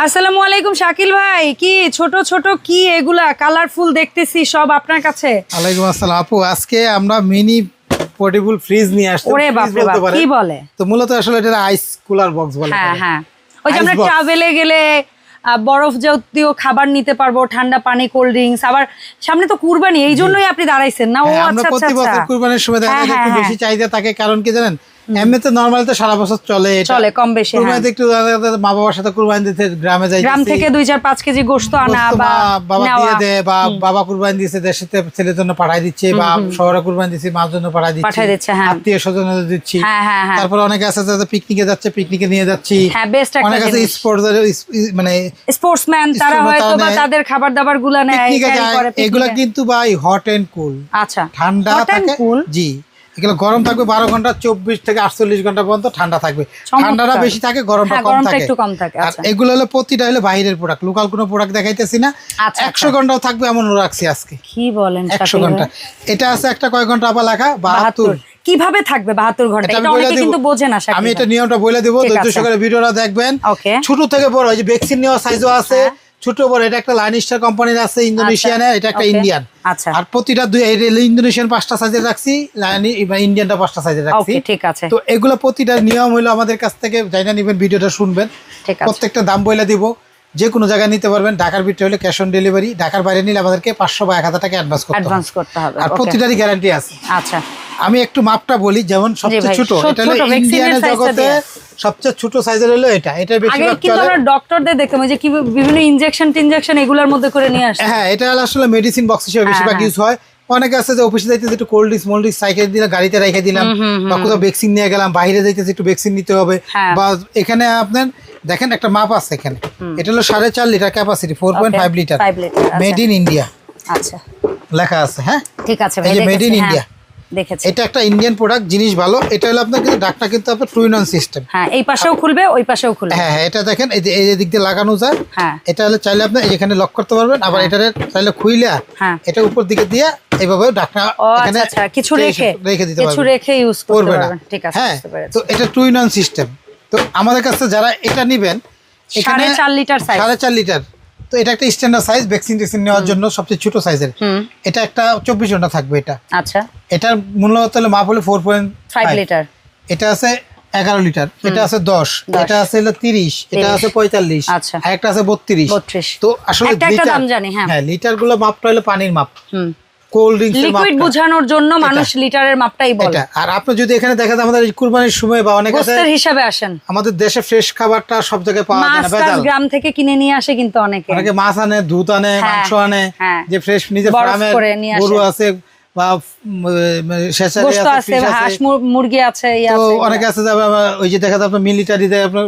আসসালামু আলাইকুম শাকিল ভাই, কি ছোট ছোট কি এগুলা কালারফুল দেখতেছি সব আপনার কাছে। ওয়ালাইকুম আসসালাম আপু, আজকে আমরা মিনি পোর্টেবল ফ্রিজ নিয়ে আসছি। ওরে বাপ রে বাপ, কি বলে? তো মূলত আসলে এটা আইস কুলার বক্স বলে। হ্যাঁ হ্যাঁ, ওই যে আমরা ট্রাভেলে গেলে বরফ জাতীয় খাবার নিতে পারবো, ঠান্ডা পানি, কোল্ড ড্রিঙ্কস। আবার সামনে তো কুরবানি, এই জন্যই আপনি দাঁড়াইছেন না? ও আচ্ছা প্রতি বছর কুরবানির সময় দেখা যায় একটু বেশি চাহিদা থাকে, কারণ কি জানেন, এমনিতে নরমালি তো সারা বছর চলে, চলে কম বেশি। কুরবানিতে একটু মা বাবার সাথে কুরবানি দিতে গ্রামে যাই, গ্রাম থেকে 2-4-5 কেজি গোশত আনা বা বাবা দিয়ে দেয়, বা বাবা কুরবানি দিয়েছে দেশের ছেলের জন্য পাঠাই দিচ্ছে, বা শহরে কুরবানি দিচ্ছে মার জন্য পাঠাই দিচ্ছে, আত্মীয় স্বজনদের দিচ্ছি। তারপর অনেকে আছে যারা পিকনিকে যাচ্ছে, পিকনিকে নিয়ে যাচ্ছি। অনেক আছে স্পোর্টস, মানে স্পোর্টসম্যান, তারা হয়তো বা তাদের খাবার দাবার গুলা নেয়। এগুলা কিন্তু ভাই হট এন্ড কুল। আচ্ছা, ঠান্ডা থাকে, জি এগুলো গরম থাকবে 12 ঘন্টা, 24 থেকে 48 ঘন্টা পর্যন্ত ঠান্ডা থাকবে। ঠান্ডাটা বেশি থাকে, গরমটা কম থাকে। আর এগুলো হলো প্রতিটা হলো বাইরের প্রোডাক্ট, লোকাল কোনো প্রোডাক্ট দেখাইতেছি না। 100 ঘন্টাও থাকবে এমন রাখছি আজকে। কি বলেন? 100 ঘন্টা। এটা আছে একটা কয় ঘন্টা আবার লেখা 72। কিভাবে থাকবে 72 ঘন্টা? এটা অনেকে কিন্তু বোঝে না। আমি এটা নিয়মটা বলে দেব, ধৈর্য সহকারে ভিডিওটা দেখবেন। ছোট থেকে বড়, এই যে ভ্যাকসিন নেওয়া সাইজও আছে, ছোট বড়। এটা একটা লাইন স্টার কোম্পানির আছে, ইন্দোনেশিয়ানের, এটা একটা ইন্ডিয়ান। আচ্ছা, আর প্রতিটা দুই ইন্দোনেশিয়ান 5টা সাইজের রাখছি, ইন্ডিয়ানটা 5টা সাইজের রাখছি। ঠিক আছে। তো এগুলো প্রতিটা নিয়ম হলো আমাদের কাছ থেকে জানা নেবেন, ভিডিওটা শুনবেন, প্রত্যেকটা দাম বলে দিব। যে কোনো জায়গায় নিতে পারবেন। ঢাকার ভিতরে হলে ক্যাশ অন ডেলিভারি, ঢাকার বাইরে নিলে আমাদেরকে 500 বা 1000 টাকা অ্যাডভান্স করতে হবে। আর প্রতিটারই গ্যারান্টি আছে। আচ্ছা, আমি একটু মাপটা বলি, যেমন সবচেয়ে ছোট, এটা হলো ইন্ডিয়ানের জগতে সবচেয়ে ছোট সাইজের হলো এটা। এটা বেশিরভাগ চলে, আমরা ডক্টরদের দেখতাম যে কি বিভিন্ন ইনজেকশন এগুলোর মধ্যে করে নিয়ে আসে। হ্যাঁ, এটা আসলে মেডিসিন বক্স হিসেবে বেশিরভাগ ইউজ হয়। অনেকে আছে যে অফিসে যাইতেছে একটু cold drinks mould drinks cycle দিলাম, গাড়িতে রেখে দিলাম, বা কোথাও ভ্যাকসিন নিয়ে গেলাম, বাইরে যাইতেছে একটু ভ্যাকসিন নিতে হবে, বা এখানে আপনার দেখেন একটা মাপ আছে এখানে। এটা হলো 4.5 litre capacity, 4.5 litre, made in India. আচ্ছা, লেখা আছে। হ্যাঁ ঠিক আছে, এই যে মেড ইন ইন্ডিয়া দেখেছি। এটা একটা ইন্ডিয়ান প্রোডাক্ট, জিনিস ভালো। এটা হলো আপনার কিন্তু ডাকটা কিন্তু আপনার 2-in-1 সিস্টেম। হ্যাঁ, এই পাশেও খুলবে, ওই পাশেও খুলবে। হ্যাঁ হ্যাঁ, এটা দেখেন এই যে দিক দিয়ে লাগানো যায়। হ্যাঁ, এটা হলো চাইলে আপনি এখানে লক করতে পারবেন, আবার এটা চাইলে খুইলে এটা উপর দিকে দিয়ে এইভাবে ডাকটা এখানে কিছু রেখে দিতে পারবেন, কিছু রেখে ইউজ করতে পারবেন। ঠিক আছে, বুঝতে পেরেছি। তো এটা 2-in-1 সিস্টেম। তো আমাদের কাছে যারা এটা নেবেন, এখানে 4.5 লিটার সাইজ, 4.5 লিটার। তো এটা একটা স্ট্যান্ডার্ড সাইজ, ভ্যাকসিন নেওয়ার জন্য সবচেয়ে ছোট সাইজের। এটা একটা 24 ঘন্টা থাকবে এটা। আচ্ছা, এটার মূল্য হলো মাপ হলো 4.5 লিটার। এটা আছে 11 লিটার, এটা আছে 10, এটা আছে 30, এটা আছে 45, আর একটা আছে 32। তো আসলে হ্যাঁ, লিটার গুলো মাপটা হলো পানির মাপ, কোল্ড ড্রিঙ্কস এর মাপ, লিকুইড বোঝানোর জন্য মানুষ লিটারের মাপটাই বলে। আর আপনি যদি এখানে দেখেন আমাদের কুরবানির সময় বা অনেক আছে গোস্তের হিসাবে আসেন, আমাদের দেশে ফ্রেশ খাবারটা সব জায়গায় পাওয়া যায় না, বেদাল গ্রাম থেকে কিনে নিয়ে আসে, কিন্তু অনেকে মাছ আনে, দুধ আনে, মাংস আনে, যে ফ্রেশ নিজে ফার্মে গরু আছে বা শেষারি আছে, হাঁস মুরগি আছে, তো অনেকে আছে যাবে ওই যে দেখা যায় আপনার মিলিটারিতে, আপনার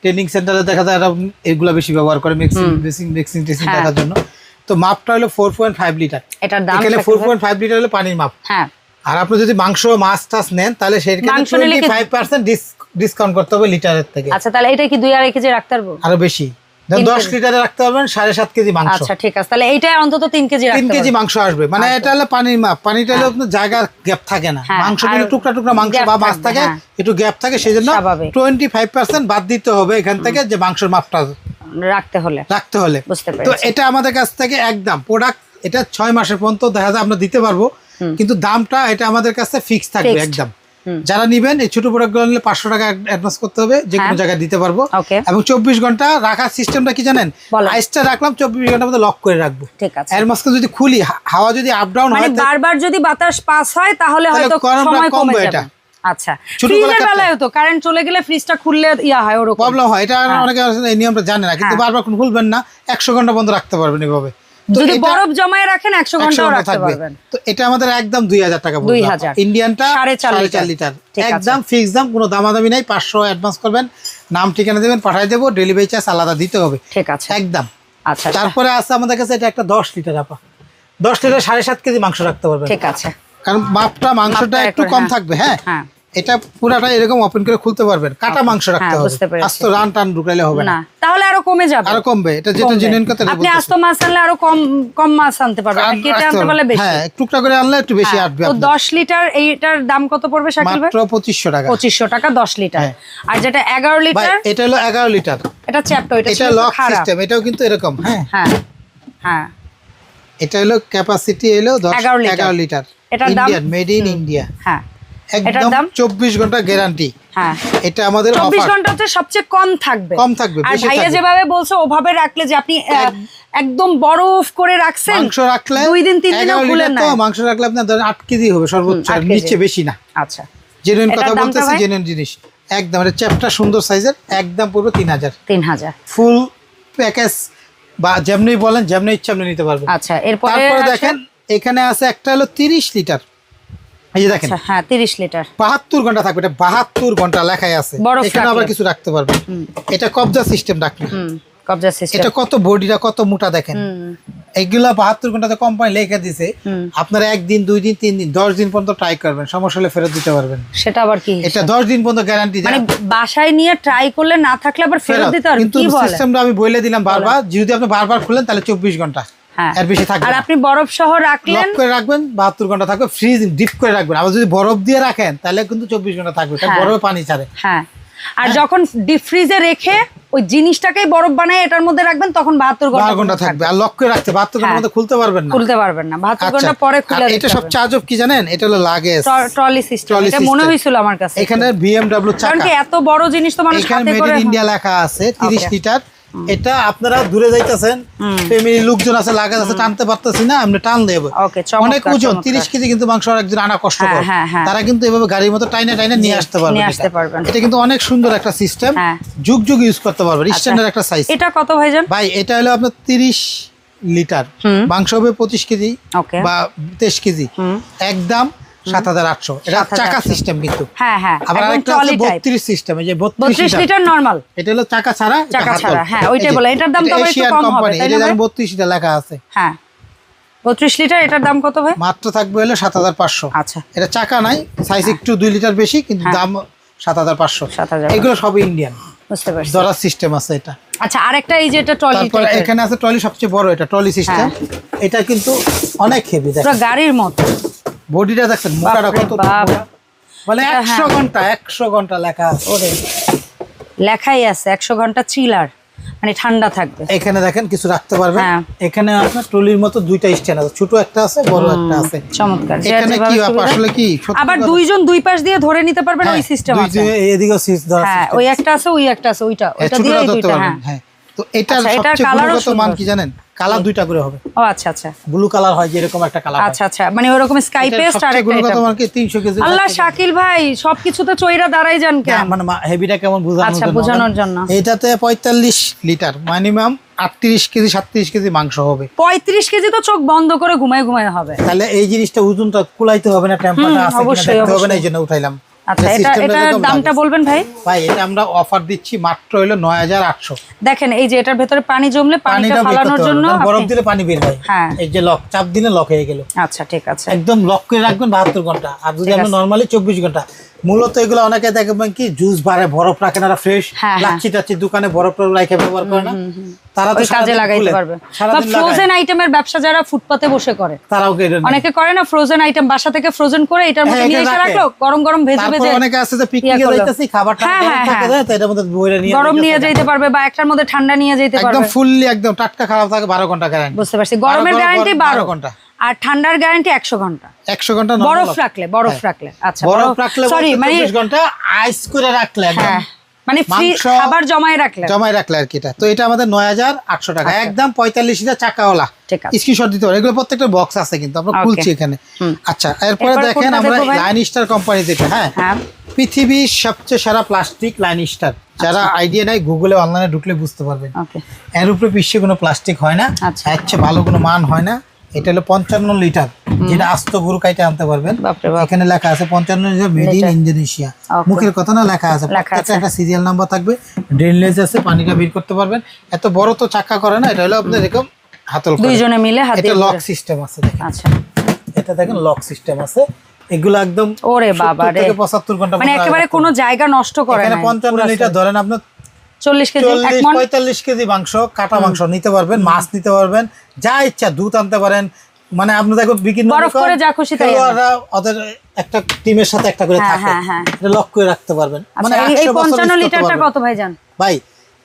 ট্রেনিং সেন্টারে দেখা যায় এগুলা বেশি ব্যবহার করে ভ্যাকসিন দেখার জন্য। তো মাপটা হলো 4.5 লিটার। এটার দাম এখানে 4.5 লিটার হলো পানির মাপ। হ্যাঁ, আর আপনি যদি মাংস মাছ টাছ নেন তাহলে সেখানে 25% ডিসকাউন্ট করতে হবে লিটারের থেকে। আচ্ছা, তাহলে এটা কি 2.5 কেজি রাখতে পারবো? আরো বেশি, 10 লিটারে রাখতে পারবেন 7.5 কেজি মাংস। আচ্ছা ঠিক আছে, তাহলে এইটা অন্তত 3 কেজি রাখতে 3 কেজি মাংস আসবে। মানে এটা হলো পানির মাপ। পানিটা হলো আপনার জায়গা গ্যাপ থাকে না, মাংস কিন্তু টুকরা টুকরা মাংস বা মাছ থাকে, একটু গ্যাপ থাকে, সেজন্য 25% বাদ দিতে হবে এখান থেকে, যে মাংসের মাপটা রাখতে হলে। তো এটা আমাদের কাছ থেকে একদম প্রোডাক্ট, এটা 6 মাসের পর্যন্ত দেখা যায় আমরা দিতে পারবো, কিন্তু দামটা এটা আমাদের কাছে ফিক্স থাকবে একদম। যারা নিবেন এই ছোট প্রোডাক্ট গুলো নিলে 500 টাকা অ্যাডভান্স করতে হবে, যে কোনো জায়গায় দিতে পারবো। এবং 24 ঘন্টা রাখার সিস্টেমটা কি জানেন, আইসটা রাখলাম 24 ঘন্টার মধ্যে লক করে রাখবো। এর মাঝে যদি খুলি, হাওয়া যদি আপ ডাউন হয়, বারবার যদি বাতাস পাস হয়, তাহলে হয়তো সময় কমবে এটা। আচ্ছা, ফ্রিজের বেলায়ও তো কারেন্ট চলে গেলে ফ্রিজটা খুললে হয়, ওরকম প্রবলেম হয়। এটা অনেকে এই নিয়মটা জানে না, কিন্তু বারবার খুলবেন না, 100 ঘন্টা বন্ধ রাখতে পারবেন এভাবে। যদি বরফ জমায়ে রাখেন 100 ঘন্টাও রাখতে পারবেন। তো এটা আমাদের একদম 2000 টাকা পড়বে। ইন্ডিয়ানটা 4.5 লিটার একদম ফিক্স দাম, কোনো দামাদামি নাই। 500 অ্যাডভান্স করবেন, নাম ঠিকানা দেবেন, পাঠিয়ে দেবো, ডেলিভারি চার্জ আলাদা দিতে হবে। ঠিক আছে, একদম। আচ্ছা, তারপরে আছে আমাদের কাছে এটা একটা 10 লিটার আপা, 10 লিটার 7.5 কেজি মাংস রাখতে পারবেন। ঠিক আছে, কারণ মাপটা মাংসটা একটু কম থাকবে। হ্যাঁ, এটা পুরাটা এরকম ওপেন করে খুলতে পারবেন, কাটা মাংস রাখতে হবে, আস্ত রান টান ঢুকাইলে হবে না, তাহলে আরো কমে যাবে, আরো কমবে। এটা যেটা জেনুইন কথা, আপনি আস্ত মাছ আনলে আরো কম মাছ আনতে পারবেন, কেটে আনতে পারলে বেশি। হ্যাঁ, টুকরা করে আনলে একটু বেশি আসবে। তো 10 লিটার এইটার দাম কত পড়বে শাকিল ভাই? মাত্র 2500 টাকা। 2500 টাকা 10 লিটার। আর যেটা 11 লিটার, এটা হলো 11 লিটার, এটা চ্যাপ্টা, এটা লক সিস্টেম, এটাও কিন্তু এরকম। হ্যাঁ হ্যাঁ হ্যাঁ, এটা হলো ক্যাপাসিটি হলো 11 লিটার, এটার দাম ইন্ডিয়ান, মেড ইন ইন্ডিয়া। হ্যাঁ, একদম 24 ঘন্টা গ্যারান্টি। হ্যাঁ, এটা আমাদের 24 ঘন্টাতে সবচেয়ে কম থাকবে, আর ভাইয়া যেভাবে বলছে ওভাবে রাখলে যে আপনি একদম বরফ করে রাখছেন, মাংস রাখলে 2 দিন 3 দিনও খুলেন না। তো মাংস রাখলে আপনার ধরেন 8 কেজি হবে সর্বোচ্চ, নিচে বেশি না। আচ্ছা, জেনুইন কথা বলতেছি, জেনুইন জিনিস একদম। এটা চ্যাপ্টা সুন্দর সাইজের, একদম পুরো 3000 ফুল প্যাকেজ, বা যেমনি বলেন যেমনি ইচ্ছা আপনি নিতে পারবেন। আচ্ছা, এরপরে দেখেন এখানে আছে একটা হলো 30 লিটার, এই যে দেখেন। হ্যাঁ 30 লিটার, 72 ঘন্টা থাকবে, এটা 72 ঘন্টা লেখাই আছে। এখানে আবার কিছু রাখতে পারবেন। এটা কবজা সিস্টেম রাখলে, কবজা সিস্টেম। এটা কত বডিটা কত মোটা দেখেন। এইগুলা 72 ঘন্টাতে কোম্পানি লিখে দিছে, আপনারা 1 দিন 2 দিন 3 দিন 10 দিন পর্যন্ত ট্রাই করবেন, সমস্যা হলে ফেরত দিতে পারবেন। সেটা আবার কি? এটা 10 দিন পর্যন্ত গ্যারান্টি দেয়, মানে বাসায় নিয়ে ট্রাই করলে না থাকলে আবার ফেরত দিতে পারবেন। কিন্তু সিস্টেমটা আমি বলে দিলাম বারবার, যদি আপনি বারবার খুলেন তাহলে 24 ঘন্টা, এর বেশি থাকবে। আর আপনি বরফ সহ রাখলেন, লক করে রাখবেন 72 ঘন্টা থাকবে, ফ্রিজ ডিপ করে রাখবেন। আবার যদি বরফ দিয়ে রাখেন তাহলে কিন্তু 24 ঘন্টা থাকবে, কারণ বরফে পানি ছাড়ে। হ্যাঁ, আর যখন ডিপ ফ্রিজে রেখে ওই জিনিসটাকেই বরফ বানায় এটার মধ্যে রাখবেন, তখন 72 ঘন্টা থাকবে। আর লক করে রাখতে 72 ঘন্টার মধ্যে খুলতে পারবেন না, 72 ঘন্টা পরে খুলে। এটা সবচেয়ে আজব কি জানেন, এটা হলো লাগেজ ট্রলি সিস্টেম। এটা মনে হয়েছিল আমার কাছে, এখানে BMW চাকা, কারণ কি এত বড় জিনিস তো মানুষ হাতে করে। মেড ইন ইন্ডিয়া লেখা আছে, 30 লিটার। এটা আপনারা দূরে যাইতেছেন, ফ্যামিলি লোকজন আছে, লাগেজ আছে, টানতে পারতেছি না, আমরা টান দেব। অনেক ওজন, 30 কেজি কিন্তু মাংস একজন আনা কষ্টকর, তারা কিন্তু এভাবে গাড়ির মতো টাইনা টাইনা নিয়ে আসতে পারবেন। এটা কিন্তু অনেক সুন্দর একটা সিস্টেম, যুগ যুগ ইউজ করতে পারবেন, স্ট্যান্ডার্ড একটা সাইজ। এটা কত ভাইজান? ভাই এটা হলো আপনার 30 লিটার, মাংস হবে 25 কেজি বা 23 কেজি, একদম 7800। এটা চাকা সিস্টেম কিন্তু। হ্যাঁ হ্যাঁ, আবার আরেকটা আছে 32 সিস্টেম, এই যে 32 লিটার নরমাল, এটা হলো চাকা ছাড়া। হ্যাঁ ওইটাই বলে, এটার দাম তো একটু কম হবে, তাই না? 32 লিটার লেখা আছে। হ্যাঁ 32 লিটার, এটার দাম কত ভাই? মাত্র থাকবে হলো 7500। আচ্ছা, এটা চাকা নাই, সাইজ একটু 2 লিটার বেশি, কিন্তু দাম 7500। এগুলো সব ইন্ডিয়ান, বুঝতে পারছি। দরাজ সিস্টেম আছে এটা। আচ্ছা, আরেকটা এই যে এটা ট্রলি, তারপর এখানে আছে ট্রলি, সবচেয়ে বড় এটা ট্রলি সিস্টেম। এটা কিন্তু অনেক হেভি, দেখেন পুরো গাড়ির মতো বডিটা, দেখেন মোটাটা কত, বলে 100 ঘন্টা লেখা আছে। ওরে লেখাই আছে 100 ঘন্টা চিলার, মানে ঠান্ডা থাকবে। এখানে দেখেন কিছু রাখতে পারবেন। এখানে আপনার ট্রলির মতো দুইটা স্ট্যান্ড আছে, ছোট একটা আছে, বড় একটা আছে। চমৎকার। এখানে কি আসলে কি আবার দুইজন দুই পাশ দিয়ে ধরে নিতে পারবেন, ওই সিস্টেম আছে। এদিকেও সুইচ ধরা, হ্যাঁ ওই একটা আছে, ওই একটা আছে, ওইটা দিয়ে দুইটা। হ্যাঁ, তো এটার সবচেয়ে গুণগত মান কি জানেন? কালার দুইটা করে হবে। ও আচ্ছা আচ্ছা, ব্লু কালার হয় যেরকম একটা কালার। আচ্ছা আচ্ছা, মানে ওরকম স্কাই পেস্ট। আর গুণগত মান কি 300 কেজি। আল্লাহ শাকিল ভাই, সবকিছু তো চইরা দাঁড়াই যান কেন? মানে হেভিটা কেমন বোঝানোর জন্য। এটাতে 45 লিটার, মিনিমাম 38 কেজি 37 কেজি মাংস হবে। 35 কেজি তো চোখ বন্ধ করে ঘুমায় হবে। তাহলে এই জিনিসটা ওজনটা কুলাইতে হবে না, টেম্পারটা আছে কিনা দেখতে হবে না, এইজন্য উঠাইলাম। আচ্ছা, এটার দামটা বলবেন ভাই? ভাই এটা আমরা অফার দিচ্ছি মাত্র হলো 9800। দেখেন এই যে এটার ভেতরে পানি জমলে পানিটা ফালানোর জন্য বরফ দিলে পানি বের হয়। হ্যাঁ, এই যে লক চাপ দিলে লক হয়ে গেল। আচ্ছা ঠিক আছে, একদম লক করে রাখবেন 72 ঘন্টা। আর যদি আমরা নরমালি 24 ঘন্টা, মূলত এগুলো অনেকে দেখবেন কি জুস বারে বরফ রাখে না, ফ্রেশ লাচ্ছি টাচ্ছি দোকানে বরফ রাখে ব্যবহার করে না, তারা তো কাজে লাগাইতে পারবে। বা ফ্রোজেন আইটেমের ব্যবসা যারা ফুটপাতে বসে করে, তারাও অনেকে করে না, ফ্রোজেন আইটেম বাসা থেকে ফ্রোজেন করে এটার মধ্যে নিয়ে এসে রাখলো, গরম গরম ভেজে ভেজে। অনেকে আছে যে পিকনিকে যাইতাছি, খাবারটা গরম থাকে দেয়, তো এটার মধ্যে বইরে নিয়ে গরম নিয়ে যেতে পারবে, বা একটার মধ্যে ঠান্ডা নিয়ে যেতে পারবে। একদম ফুললি একদম টাটকা খাবার থাকে, 12 ঘন্টা গ্যারান্টি। বুঝতে পারছি, গরমের গ্যারান্টি 12 ঘন্টা, আর ঠান্ডার গ্যারান্টি 100 ঘন্টা। 100 ঘন্টা বরফ রাখলে আচ্ছা, বরফ রাখলে সরি মানে 24 ঘন্টা আইস করে রাখলে, মানে ফ্রি খাবার জমায় রাখলে আর কি। এটা তো এটা আমাদের 9800 টাকা, একদম 45 লিটার চাকাওয়ালা। স্ক্রিনশট দিতে পারেন, এগুলো প্রত্যেকটা বক্স আছে কিন্তু আমরা খুলছি এখানে। আচ্ছা, এরপরে দেখেন আমরা লাইন স্টার কোম্পানি থেকে, হ্যাঁ পৃথিবীর সবচেয়ে সেরা প্লাস্টিক লাইন স্টার। যারা আইডিয়া নাই, গুগলে অনলাইনে ঢুকলে বুঝতে পারবেন। এর উপরে বিশ্বে কোনো প্লাস্টিক হয় না, আচ্ছা ভালো কোনো মান হয় না। এটা হলো 55 লিটার, যেটা আস্ত গরু কাইটে আনতে পারবেন। এখানে লেখা আছে 55 লিটার, মেড ইন ইন্দোনেশিয়া। মুখের কথা না, লেখা আছে, প্রত্যেকটা একটা সিরিয়াল নাম্বার থাকবে, ড্রেনেজ আছে, পানিটা বের করতে পারবেন। এত বড় তো চাকা করে না, এটা হলো আপনার এরকম হাতল করে, দুইজনে মিলে হাতে। এটা লক সিস্টেম আছে, দেখেন। আচ্ছা, এটা দেখেন লক সিস্টেম আছে। এগুলো একদম ওরে বাবা রে, 75 ঘন্টা, মানে একেবারে কোনো জায়গা নষ্ট করে না। এখানে 55 লিটার ধরেন আপনার 40 কেজি 45 কেজি মাংস, কাটা মাংস নিতে পারবেন, মাছ নিতে পারবেন, যা ইচ্ছা দুধ আনতে পারেন। মানে আপনি দেখো বরফ করে যা খুশি তাই, ওদের একটা টিমের সাথে একটা করে থাকে, এটা লক করে রাখতে পারবেন। মানে এই 55 লিটারটা কত ভাই জান? ভাই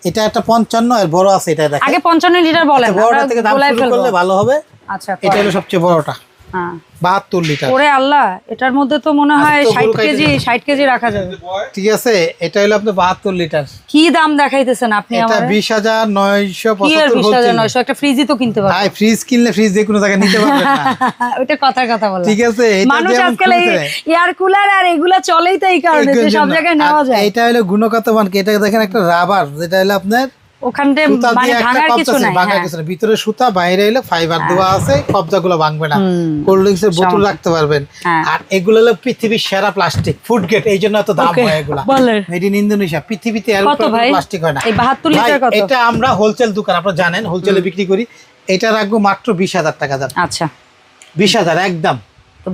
এটা একটা 55 এর বড় আছে, এটা দেখেন আগে 55 লিটার বলেন, বড়টা থেকে দাম শুরু করলে ভালো হবে। আচ্ছা, এটা হলো সবচেয়ে বড়টা, হ্যাঁ 72 লিটার। ওরে আল্লাহ, এটার মধ্যে তো মনে হয় 60 কেজি রাখা যাবে। ঠিক আছে, এটা হলো আপনার 72 লিটার। কি দাম দেখাইতেছেন আপনি আমারে? এটা 20975 20900। একটা ফ্রিজই তো কিনতে পারবেন। ভাই ফ্রিজ কিনলে ফ্রিজ যে কোনো জায়গায় নিতে পারবেন না। ওইটা কথার কথা বললাম। ঠিক আছে, এটা মানুষ আজকাল এয়ার কুলার আর এগুলা চলেই তো এই কারণে যে সব জায়গায় নেওয়া যায়। এটা হলো গুণগত মান। এটা দেখেন একটা রাবার, যেটা হলো আপনার ওখানে মানে ভাঙার কিছু নাই, ভাঙার কিছু না, ভিতরে সুতা, বাইরে হলো ফাইবার দেওয়া আছে, কবজাগুলো ভাঙবে না। কোল্ড ড্রিঙ্কস এর বোতল রাখতে পারবেন। আর এগুলো হলো পৃথিবীর সেরা প্লাস্টিক, ফুড গ্রেড, এই জন্য এত দাম হয় এগুলো। Made in Indonesia. পৃথিবীতে এর উপরে প্লাস্টিক হয় না। এই 72 লিটার কত? এটা আমরা হোলসেল দোকান, আপনারা জানেন হোলসেলে বিক্রি করি। এটা রাখবো মাত্র 20,000 টাকা দাম। আচ্ছা, 20,000 একদম।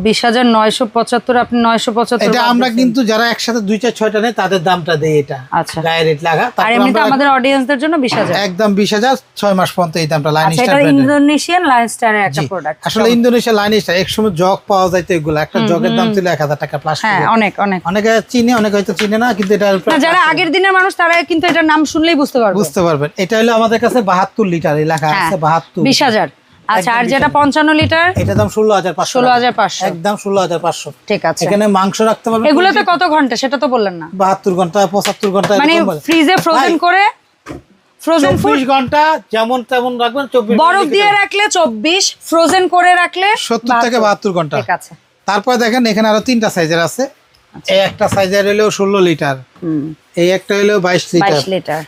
20,975 আপনি 975। এটা আমরা কিন্তু যারা একসাথে 2 4 6টা নেয় তাদের দামটা দেই এটা। আচ্ছা, ডাইরেক্ট লাগা। আর এমনিতে আমাদের অডিয়েন্সদের জন্য 20,000 একদম 20,000 6 মাস পর্যন্ত এই দামটা লাইন স্টার। এটা ইন্দোনেশিয়ান লাইন স্টারের একটা প্রোডাক্ট। আসলে ইন্দোনেশিয়া লাইন স্টার একসময় জগ পাওয়া যাইতো, এগুলো একটা জগের দাম ছিল 1,000 টাকা প্লাস্টিক। হ্যাঁ, অনেক অনেক অনেকে চিনে, অনেকে হয়তো চিনে না, কিন্তু এটা যারা আগের দিনের মানুষ তারা কিন্তু এটার নাম শুনলেই বুঝতে পারবেন। এটা হলো আমাদের কাছে 72 লিটার লেখা আছে, 72 20,000। আচ্ছা, আর যেটা 55 লিটার এটা দাম 16,500। 16,500 একদম 16,500। ঠিক আছে। এখানে মাংস রাখতে পারবেন। এগুলোতে কত ঘন্টা সেটা তো বললেন না? 72 ঘন্টা 75 ঘন্টা, মানে ফ্রিজে ফ্রোজেন করে, ফ্রোজেন ফুড 24 ঘন্টা যেমন তেমন রাখবেন। 24 বরফ দিয়ে রাখলে 24, ফ্রোজেন করে রাখলে 70 থেকে 72 ঘন্টা। ঠিক আছে। তারপর দেখেন এখানে আরো 3টা সাইজের আছে। এই একটা সাইজের হলো 16 লিটার, এই একটা হলো 22 লিটার। 22 লিটার।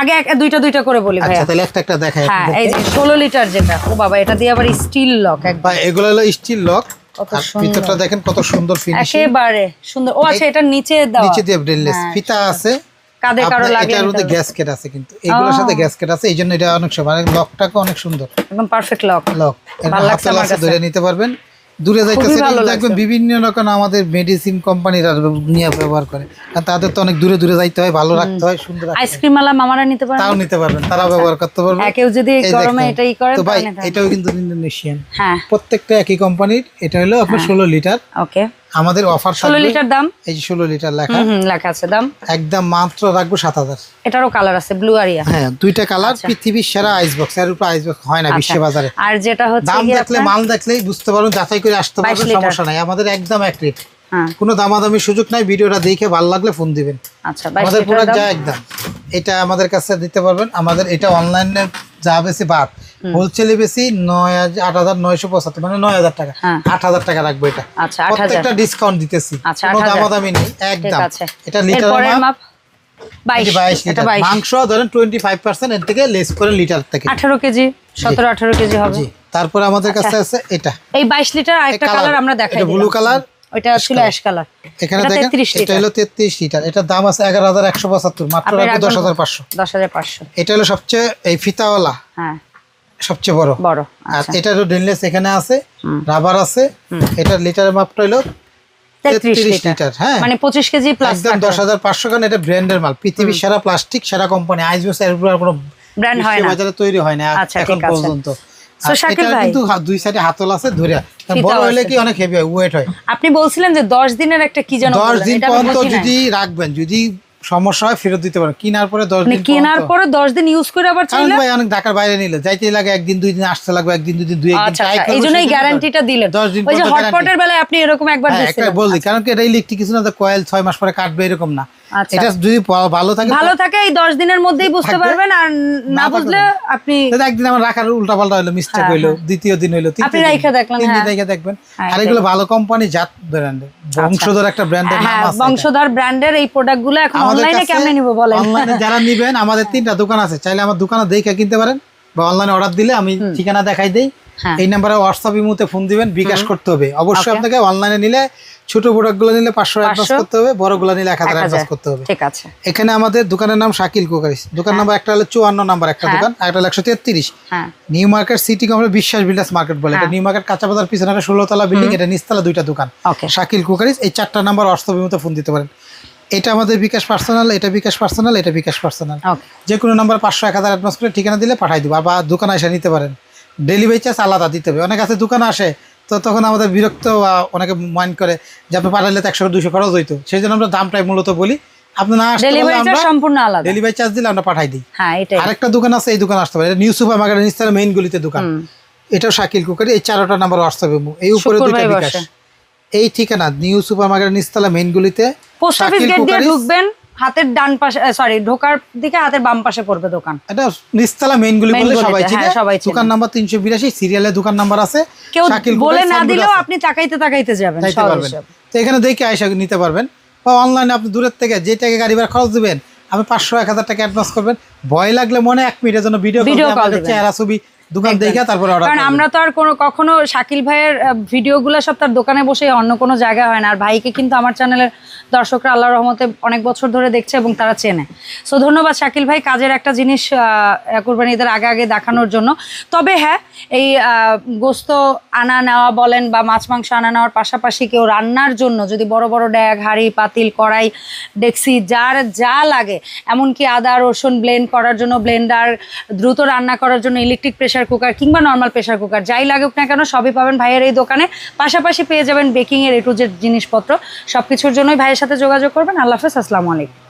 আগে দুইটা করে বলি ভাই। আচ্ছা, তাহলে একটা দেখাই। হ্যাঁ, এই যে 16 লিটার যেটা, ও বাবা, এটা দিয়ে আবার স্টিল লক একদম। ভাই এগুলো হলো স্টিল লক। আর ভিতরটা দেখেন কত সুন্দর ফিনিশিং, একেবারে সুন্দর। ও আচ্ছা, এটা নিচে দাও, নিচে দিয়ে ব্রেনলেস ফিতা আছে। কাঁধে কারো লাগে, এটার মধ্যে গ্যাসকেট আছে, কিন্তু এগুলোর সাথে গ্যাসকেট আছে, এইজন্য এটা অনেক সময় লকটাকে অনেক সুন্দর, একদম পারফেক্ট লক। ভালো লাগছে আমার কাছে। ধরে নিতে পারবেন, দূরে যাইতেছে দেখবেন বিভিন্ন রকম আমাদের মেডিসিন কোম্পানিরা নিয়ে ব্যবহার করে, কারণ তাদের তো অনেক দূরে দূরে যাইতে হয়, ভালো রাখতে হয়, সুন্দর। আইসক্রিম আলা মামারা নিতে পারবেন, তাও নিতে পারবেন, তারা ব্যবহার করতে পারবে। কেউ যদি গরমে এটাই করে তো ভাই এটাও কিন্তু ইন্দোনেশিয়ান। হ্যাঁ, প্রত্যেকটা একই কোম্পানির। এটা হলো আপনার 16 লিটার। ওকে, আমাদের অফার 16 লিটার দাম। এই যে 16 লিটার লেখা, লেখা আছে দাম একদম মাত্র রাখবো 7,000। এটারও কালার আছে, ব্লু আরিয়া। হ্যাঁ, দুইটা কালার। পৃথিবীর সেরা আইস বক্স, এর উপর আইস বক্স হয় না বিশ্ব বাজারে। আর যেটা হচ্ছে দাম দেখলে, মাল দেখলেই বুঝতে পারবেন, যাচাই করে আসতে পারবেন, সমস্যা নাই। আমাদের একদম এক রেট, কোনো দামাদামি সুযোগ নাই। ভিডিওটা দেখে ভালো লাগলে ফোন দিবেন। আচ্ছা, আমাদের প্রোডাক্ট যা একদম এটা আমাদের কাছে দিতে পারবেন। আমাদের এটা অনলাইনে যা বেশি বাদ, হোলসেলে বেশি 8,975, মানে 9,000 টাকা। 8,000 টাকা রাখবো এটা। আচ্ছা, প্রত্যেকটা ডিসকাউন্ট দিতেছি, কোনো দামাদামি নেই, একদম। এটা লিটার মাপ 22 লিটার। মাংস ধরেন 25% এর থেকে লেস করে লিটার থেকে 18 কেজি, 17-18 কেজি হবে। তারপরে আমাদের কাছে আছে এটা, এই 22 লিটার। আরেকটা কালার আমরা দেখাই, এটা ব্লু কালার, ওইটা ছিল অ্যাশ কালার। এখানে দেখেন এটা হলো 33 লিটার। এটার দাম আছে 11,175, মাত্র রাখবো 10,500। 10,500। এটা হলো সবচেয়ে এই ফিতাওয়ালা, হ্যাঁ, সবচেয়ে বড়। আর এটা হলো ডেনলেস, এখানে আছে রাবার আছে। এটার লিটারের মাপটা হলো 33 লিটার। হ্যাঁ, মানে 25 কেজি প্লাস, একদম 10,500। কারণ এটা ব্র্যান্ডের মাল, পৃথিবীর সেরা প্লাস্টিক, সেরা কোম্পানি। আইসবক্স এর উপর কোনো ব্র্যান্ড হয় না, বাজারে তৈরি হয় না এখন পর্যন্ত। শাকিল ভাই, কিন্তু দুই সাইডে হাতল আছে ধরে, বড় হলে কি অনেক হেভি হয়, ওয়েট হয়। আপনি বলছিলেন যে 10 দিনের একটা কি জানো, 10 দিন পর্যন্ত যদি রাখবেন, যদি সমস্যা হয় ফেরত দিতে পারেন। কেনার পরে 10 দিন, কেনার পরে 10 দিন ইউজ করে আবার চাইলে, ভাই অনেক ঢাকার বাইরে নিলে যাইতেই লাগে 1 দিন 2 দিন, আসতে লাগবে 1 দিন 2 দিন, 2 একদিন ট্রাই করব। এইজন্যই গ্যারান্টিটা দিলেন। 10 দিন ওই যে হটপটের বেলায় আপনি এরকম একবার দিয়েছিলেন, বললি, কারণ কি এটা ইলেকট্রিক কিছু না, কয়েল 6 মাস পরে কাটবে এরকম না। এটা যদি ভালো থাকে এই 10 দিনের মধ্যেই বুঝতে পারবেন। আর না বুঝলে আপনি একদিন আমার রাখার উল্টা পাল্টা হলো, মিস্টেক হইলো, দ্বিতীয় দিন হইলো, আপনি রাইখা দেখলেন। 3 দিন রাইখা দেখবেন। আর এগুলো ভালো কোম্পানি, জাত ব্র্যান্ডের, বংশধর একটা ব্র্যান্ডের নাম আছে। বংশধর ব্র্যান্ডের এই প্রোডাক্টগুলো এখন অনলাইনে কেমনে নিব বলেন? অনলাইনে যারা নেবেন, আমাদের 3টা দোকান আছে, চাইলে আমার দোকানে দেখে কিনতে পারেন, বা অনলাইনে অর্ডার দিলে আমি ঠিকানা দেখাই দেই। এই নাম্বারে হোয়াটসঅ্যাপ ইমোতে ফোন দিবেন, বিকাশ করতে হবে অবশ্যই আপনাকে। অনলাইনে নিলে ছোট প্রোডাক্টগুলো নিলে 500 অ্যাডভান্স করতে হবে, বড়গুলো নিলে 1000 অ্যাডভান্স করতে হবে। ঠিক আছে। এখানে আমাদের দোকানের নাম শাকিল কুকারিস। দোকান নাম্বার একটা হলো 54 নাম্বার একটা দোকান, আর একটা হলো 133। নিউ মার্কেট সিটি কমপ্লেক্স, বিশ্বাস বিল্ডার্স মার্কেট বলে। এটা নিউ মার্কেট কাঁচা বাজার পিছনে একটা 16 তলা বিল্ডিং, এটা নিচতলা 2টা দোকান, শাকিল কুকারিস। এই 4টা নাম্বার হোয়াটসঅ্যাপ ইমোতে ফোন দিতে পারেন। এটা আমাদের বিকাশ পার্সোনাল, এটা বিকাশ পার্সোনাল, এটা বিকাশ পার্সোনাল। যে কোনো নাম্বার 500 1000 অ্যাডভান্স করে ঠিকানা দিলে পাঠাই দিব। বা দোকানে এসে নিতে পারেন, ডেলিভারি চার্জ আলাদা দিতে হবে। অনেক আছে দোকানে আসে তো তখন আমাদের বিরক্ত, অনেকে মাইন্ড করে যে আপনি পাঠাইলে তো 100-200 খরচ হইতো, সেই জন্য আমরা দামটাই মূলত বলি। আপনি না আসতে ডেলিভারি চার্জ সম্পূর্ণ আলাদা, ডেলিভারি চার্জ দিলে আমরা পাঠাই দিই। হ্যাঁ এটাই। আরেকটা দোকান আছে, এই দোকান আসতে পারে, নিউ সুপার মার্কেটের নিচতলা মেইন গলিতে দোকান, এটাও শাকিল কুকারি। এই 4টা নাম্বার হোয়াটসঅ্যাপে, এই উপরে দুইটা বিকাশ। এই ঠিকানা নিউ সুপার মার্কেটের নিচতলা মেইন গলিতে, পোস্ট অফিস গেট দিয়ে ঢুকবেন, হাতের ডান পাশে, সরি ঢোকার দিকে হাতের বাম পাশে পড়বে দোকান। এটা নিচতলা মেইন গলি বলে সবাই চিনে। দোকান নাম্বার 382, সিরিয়ালে দোকান নাম্বার আছে। কেউ বলে না দিলেও আপনি তাকাইতে তাকাইতে যাবেন, তো এখানে দেখে আয়সা নিতে পারবেন। বা অনলাইনে আপনি দূরের থেকে যে টাকা গাড়ি ভাড়া খরচ দিবেন, আপনি 500-1000 টাকা অ্যাডভান্স করবেন, ভয় লাগলে মনে 1 মিনিটের জন্য ভিডিও কল দিবেন, চেহারা ছবি দোকান দেখে তারপর অর্ডার। কারণ আমরা তো আর কখনো শাকিল ভাইয়ের ভিডিওগুলো সব তার দোকানে বসে অন্য কোনো জায়গায় হয় না। আর ভাইকে কিন্তু আমার চ্যানেলের দর্শকরা আল্লাহর রহমতে অনেক বছর ধরে দেখছে এবং তারা চেনে। সো ধন্যবাদ শাকিল ভাই, কাজের একটা জিনিস কুরবানি ঈদের আগে আগে দেখানোর জন্য। তবে হ্যাঁ, এই গোস্ত আনা নেওয়া বলেন বা মাছ মাংস আনা নেওয়ার পাশাপাশি কেউ রান্নার জন্য যদি বড় বড় ড্যাগ, হাঁড়ি, পাতিল, কড়াই, ডেক্সি যার যা লাগে, এমনকি আদা রসুন ব্লেন্ড করার জন্য ব্লেন্ডার, দ্রুত রান্না করার জন্য ইলেকট্রিক প্রেসার কুকার কিংবা নর্মাল প্রেসার কুকার, যাই লাগুক না কেন সবই পাবেন ভাইয়ের এই দোকানে। পাশাপাশি পেয়ে যাবেন বেকিং এর A to Z জিনিসপত্র। সবকিছুর জন্যই ভাইয়ের সাথে যোগাযোগ করবেন। আল্লাহ হাফেজ, আসসালামু আলাইকুম।